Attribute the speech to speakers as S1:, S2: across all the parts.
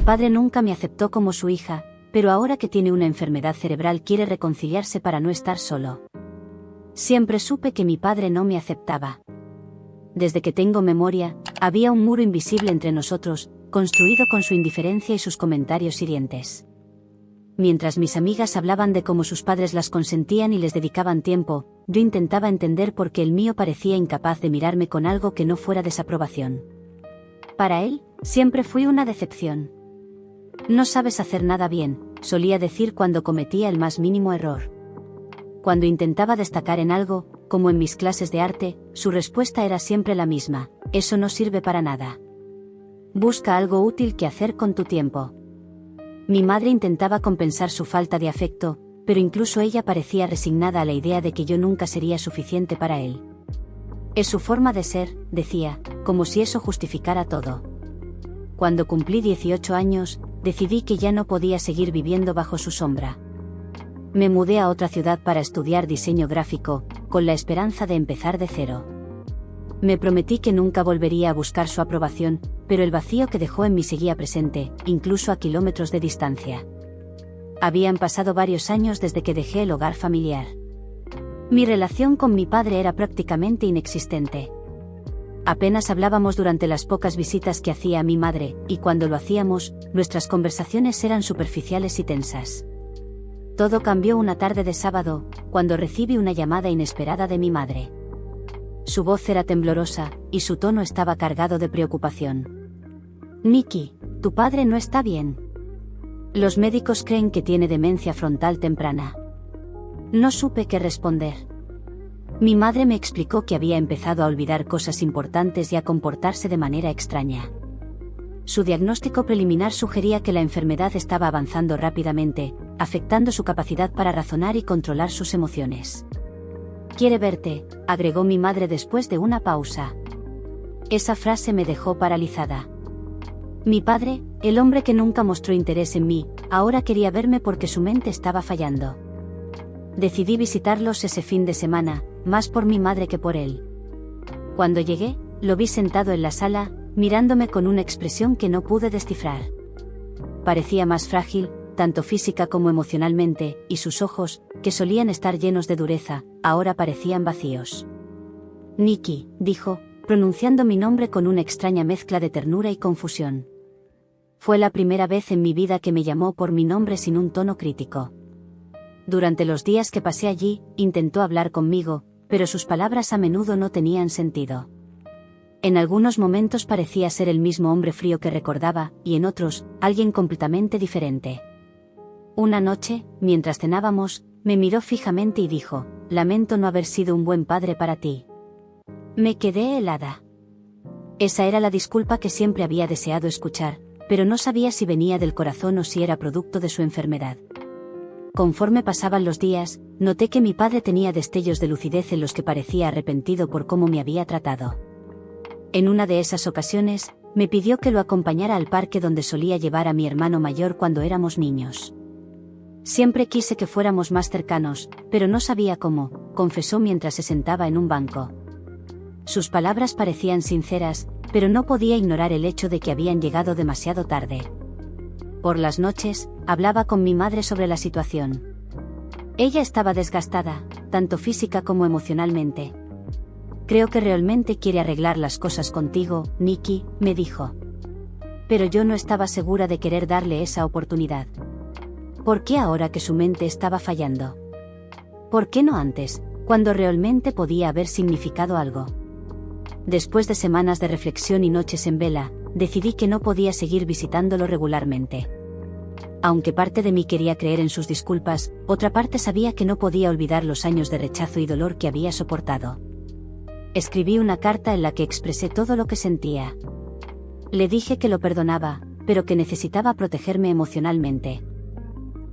S1: padre nunca me aceptó como su hija, pero ahora que tiene una enfermedad cerebral quiere reconciliarse para no estar solo. Siempre supe que mi padre no me aceptaba. Desde que tengo memoria, había un muro invisible entre nosotros, construido con su indiferencia y sus comentarios hirientes. Mientras mis amigas hablaban de cómo sus padres las consentían y les dedicaban tiempo, yo intentaba entender por qué el mío parecía incapaz de mirarme con algo que no fuera desaprobación. Para él, siempre fui una decepción. No sabes hacer nada bien, solía decir cuando cometía el más mínimo error. Cuando intentaba destacar en algo, como en mis clases de arte, su respuesta era siempre la misma: eso no sirve para nada. Busca algo útil que hacer con tu tiempo. Mi madre intentaba compensar su falta de afecto, pero incluso ella parecía resignada a la idea de que yo nunca sería suficiente para él. Es su forma de ser, decía, como si eso justificara todo. Cuando cumplí 18 años, decidí que ya no podía seguir viviendo bajo su sombra. Me mudé a otra ciudad para estudiar diseño gráfico, con la esperanza de empezar de cero. Me prometí que nunca volvería a buscar su aprobación, pero el vacío que dejó en mí seguía presente, incluso a kilómetros de distancia. Habían pasado varios años desde que dejé el hogar familiar. Mi relación con mi padre era prácticamente inexistente. Apenas hablábamos durante las pocas visitas que hacía a mi madre, y cuando lo hacíamos, nuestras conversaciones eran superficiales y tensas. Todo cambió una tarde de sábado, cuando recibí una llamada inesperada de mi madre. Su voz era temblorosa, y su tono estaba cargado de preocupación. «Nikki, tu padre no está bien. Los médicos creen que tiene demencia frontal temprana». No supe qué responder. Mi madre me explicó que había empezado a olvidar cosas importantes y a comportarse de manera extraña. Su diagnóstico preliminar sugería que la enfermedad estaba avanzando rápidamente, afectando su capacidad para razonar y controlar sus emociones. «Quiere verte», agregó mi madre después de una pausa. Esa frase me dejó paralizada. Mi padre, el hombre que nunca mostró interés en mí, ahora quería verme porque su mente estaba fallando. Decidí visitarlos ese fin de semana, más por mi madre que por él. Cuando llegué, lo vi sentado en la sala, mirándome con una expresión que no pude descifrar. Parecía más frágil, tanto física como emocionalmente, y sus ojos, que solían estar llenos de dureza, ahora parecían vacíos. «Nikki», dijo, pronunciando mi nombre con una extraña mezcla de ternura y confusión. Fue la primera vez en mi vida que me llamó por mi nombre sin un tono crítico. Durante los días que pasé allí, intentó hablar conmigo, pero sus palabras a menudo no tenían sentido. En algunos momentos parecía ser el mismo hombre frío que recordaba, y en otros, alguien completamente diferente. Una noche, mientras cenábamos, me miró fijamente y dijo: «Lamento no haber sido un buen padre para ti». Me quedé helada. Esa era la disculpa que siempre había deseado escuchar, pero no sabía si venía del corazón o si era producto de su enfermedad. Conforme pasaban los días, noté que mi padre tenía destellos de lucidez en los que parecía arrepentido por cómo me había tratado. En una de esas ocasiones, me pidió que lo acompañara al parque donde solía llevar a mi hermano mayor cuando éramos niños. Siempre quise que fuéramos más cercanos, pero no sabía cómo, confesó mientras se sentaba en un banco. Sus palabras parecían sinceras, pero no podía ignorar el hecho de que habían llegado demasiado tarde. Por las noches, hablaba con mi madre sobre la situación. Ella estaba desgastada, tanto física como emocionalmente. «Creo que realmente quiere arreglar las cosas contigo, Nikki», me dijo. Pero yo no estaba segura de querer darle esa oportunidad. ¿Por qué ahora que su mente estaba fallando? ¿Por qué no antes, cuando realmente podía haber significado algo? Después de semanas de reflexión y noches en vela, decidí que no podía seguir visitándolo regularmente. Aunque parte de mí quería creer en sus disculpas, otra parte sabía que no podía olvidar los años de rechazo y dolor que había soportado. Escribí una carta en la que expresé todo lo que sentía. Le dije que lo perdonaba, pero que necesitaba protegerme emocionalmente.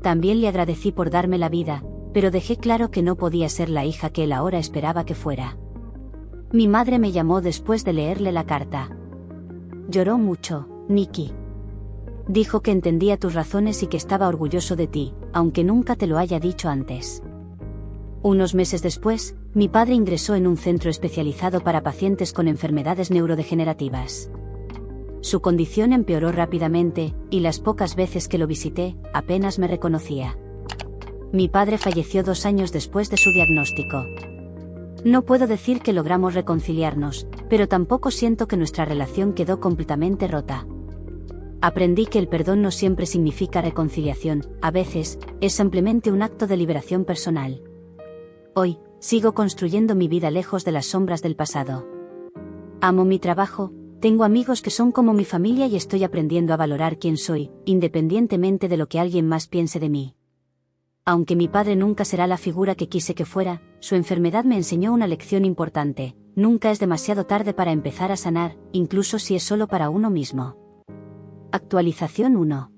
S1: También le agradecí por darme la vida, pero dejé claro que no podía ser la hija que él ahora esperaba que fuera. Mi madre me llamó después de leerle la carta. Lloró mucho, Nikki. Dijo que entendía tus razones y que estaba orgulloso de ti, aunque nunca te lo haya dicho antes. Unos meses después, mi padre ingresó en un centro especializado para pacientes con enfermedades neurodegenerativas. Su condición empeoró rápidamente, y las pocas veces que lo visité, apenas me reconocía. Mi padre falleció 2 años después de su diagnóstico. No puedo decir que logramos reconciliarnos, pero tampoco siento que nuestra relación quedó completamente rota. Aprendí que el perdón no siempre significa reconciliación, a veces, es simplemente un acto de liberación personal. Hoy, sigo construyendo mi vida lejos de las sombras del pasado. Amo mi trabajo, tengo amigos que son como mi familia y estoy aprendiendo a valorar quién soy, independientemente de lo que alguien más piense de mí. Aunque mi padre nunca será la figura que quise que fuera, su enfermedad me enseñó una lección importante: nunca es demasiado tarde para empezar a sanar, incluso si es solo para uno mismo. Actualización 1.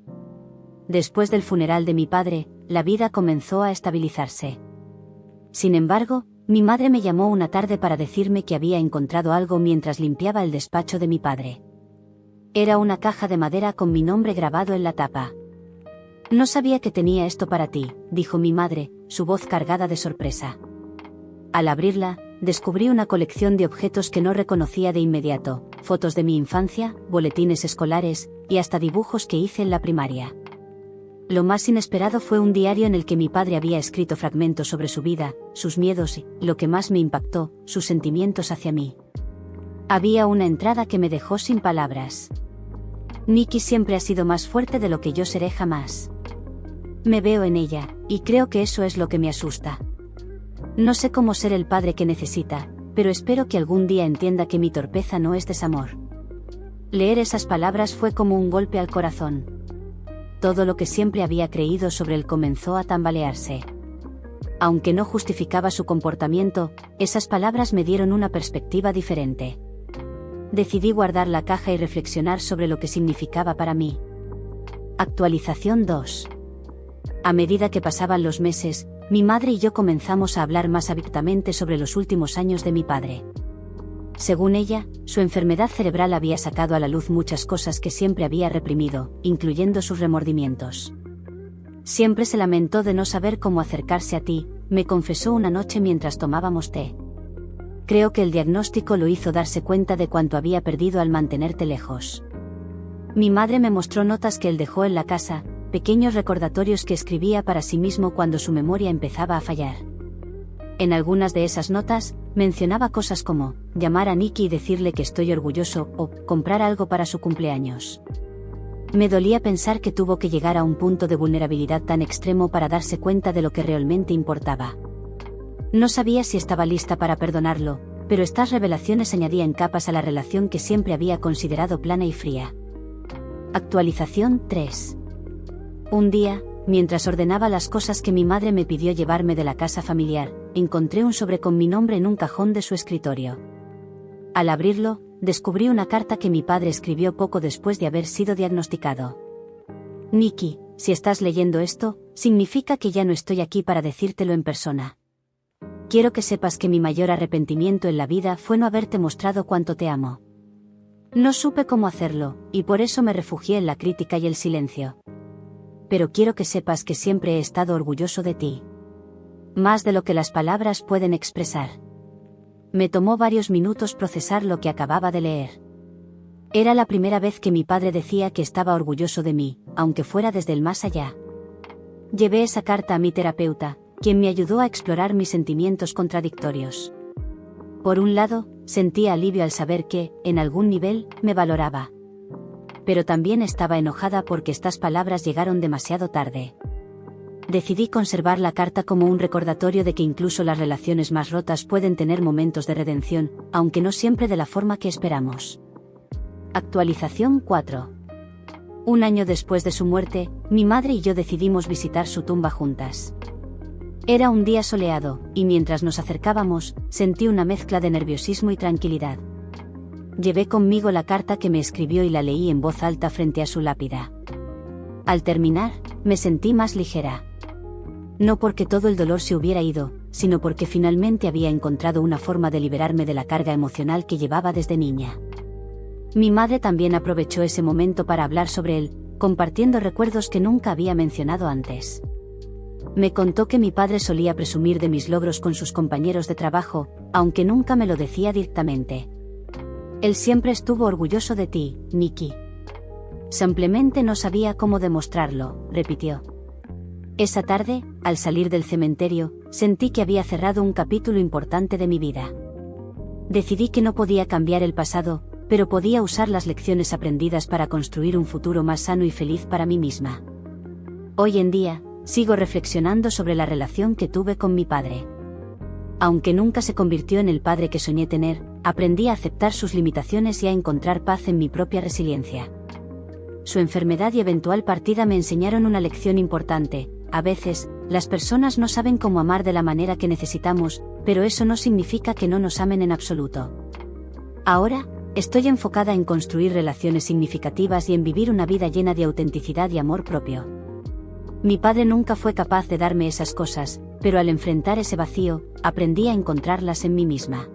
S1: Después del funeral de mi padre, la vida comenzó a estabilizarse. Sin embargo, mi madre me llamó una tarde para decirme que había encontrado algo mientras limpiaba el despacho de mi padre. Era una caja de madera con mi nombre grabado en la tapa. «No sabía que tenía esto para ti», dijo mi madre, su voz cargada de sorpresa. Al abrirla, descubrí una colección de objetos que no reconocía de inmediato: fotos de mi infancia, boletines escolares, y hasta dibujos que hice en la primaria. Lo más inesperado fue un diario en el que mi padre había escrito fragmentos sobre su vida, sus miedos y, lo que más me impactó, sus sentimientos hacia mí. Había una entrada que me dejó sin palabras. «Nikki siempre ha sido más fuerte de lo que yo seré jamás. Me veo en ella, y creo que eso es lo que me asusta. No sé cómo ser el padre que necesita, pero espero que algún día entienda que mi torpeza no es desamor». Leer esas palabras fue como un golpe al corazón. Todo lo que siempre había creído sobre él comenzó a tambalearse. Aunque no justificaba su comportamiento, esas palabras me dieron una perspectiva diferente. Decidí guardar la caja y reflexionar sobre lo que significaba para mí. Actualización 2. A medida que pasaban los meses, mi madre y yo comenzamos a hablar más abiertamente sobre los últimos años de mi padre. Según ella, su enfermedad cerebral había sacado a la luz muchas cosas que siempre había reprimido, incluyendo sus remordimientos. «Siempre se lamentó de no saber cómo acercarse a ti», me confesó una noche mientras tomábamos té. «Creo que el diagnóstico lo hizo darse cuenta de cuánto había perdido al mantenerte lejos». Mi madre me mostró notas que él dejó en la casa, pequeños recordatorios que escribía para sí mismo cuando su memoria empezaba a fallar. En algunas de esas notas, mencionaba cosas como llamar a Nikki y decirle que estoy orgulloso, o comprar algo para su cumpleaños. Me dolía pensar que tuvo que llegar a un punto de vulnerabilidad tan extremo para darse cuenta de lo que realmente importaba. No sabía si estaba lista para perdonarlo, pero estas revelaciones añadían capas a la relación que siempre había considerado plana y fría. Actualización 3. Un día, mientras ordenaba las cosas que mi madre me pidió llevarme de la casa familiar, encontré un sobre con mi nombre en un cajón de su escritorio. Al abrirlo, descubrí una carta que mi padre escribió poco después de haber sido diagnosticado. «Nikki, si estás leyendo esto, significa que ya no estoy aquí para decírtelo en persona. Quiero que sepas que mi mayor arrepentimiento en la vida fue no haberte mostrado cuánto te amo. No supe cómo hacerlo, y por eso me refugié en la crítica y el silencio. Pero quiero que sepas que siempre he estado orgulloso de ti. Más de lo que las palabras pueden expresar». Me tomó varios minutos procesar lo que acababa de leer. Era la primera vez que mi padre decía que estaba orgulloso de mí, aunque fuera desde el más allá. Llevé esa carta a mi terapeuta, quien me ayudó a explorar mis sentimientos contradictorios. Por un lado, sentía alivio al saber que, en algún nivel, me valoraba. Pero también estaba enojada porque estas palabras llegaron demasiado tarde. Decidí conservar la carta como un recordatorio de que incluso las relaciones más rotas pueden tener momentos de redención, aunque no siempre de la forma que esperamos. Actualización 4. Un año después de su muerte, mi madre y yo decidimos visitar su tumba juntas. Era un día soleado, y mientras nos acercábamos, sentí una mezcla de nerviosismo y tranquilidad. Llevé conmigo la carta que me escribió y la leí en voz alta frente a su lápida. Al terminar, me sentí más ligera. No porque todo el dolor se hubiera ido, sino porque finalmente había encontrado una forma de liberarme de la carga emocional que llevaba desde niña. Mi madre también aprovechó ese momento para hablar sobre él, compartiendo recuerdos que nunca había mencionado antes. Me contó que mi padre solía presumir de mis logros con sus compañeros de trabajo, aunque nunca me lo decía directamente. «Él siempre estuvo orgulloso de ti, Nikki. Simplemente no sabía cómo demostrarlo, repitió. Esa tarde, al salir del cementerio, sentí que había cerrado un capítulo importante de mi vida. Decidí que no podía cambiar el pasado, pero podía usar las lecciones aprendidas para construir un futuro más sano y feliz para mí misma. Hoy en día, sigo reflexionando sobre la relación que tuve con mi padre. Aunque nunca se convirtió en el padre que soñé tener, aprendí a aceptar sus limitaciones y a encontrar paz en mi propia resiliencia. Su enfermedad y eventual partida me enseñaron una lección importante. A veces, las personas no saben cómo amar de la manera que necesitamos, pero eso no significa que no nos amen en absoluto. Ahora, estoy enfocada en construir relaciones significativas y en vivir una vida llena de autenticidad y amor propio. Mi padre nunca fue capaz de darme esas cosas, pero al enfrentar ese vacío, aprendí a encontrarlas en mí misma.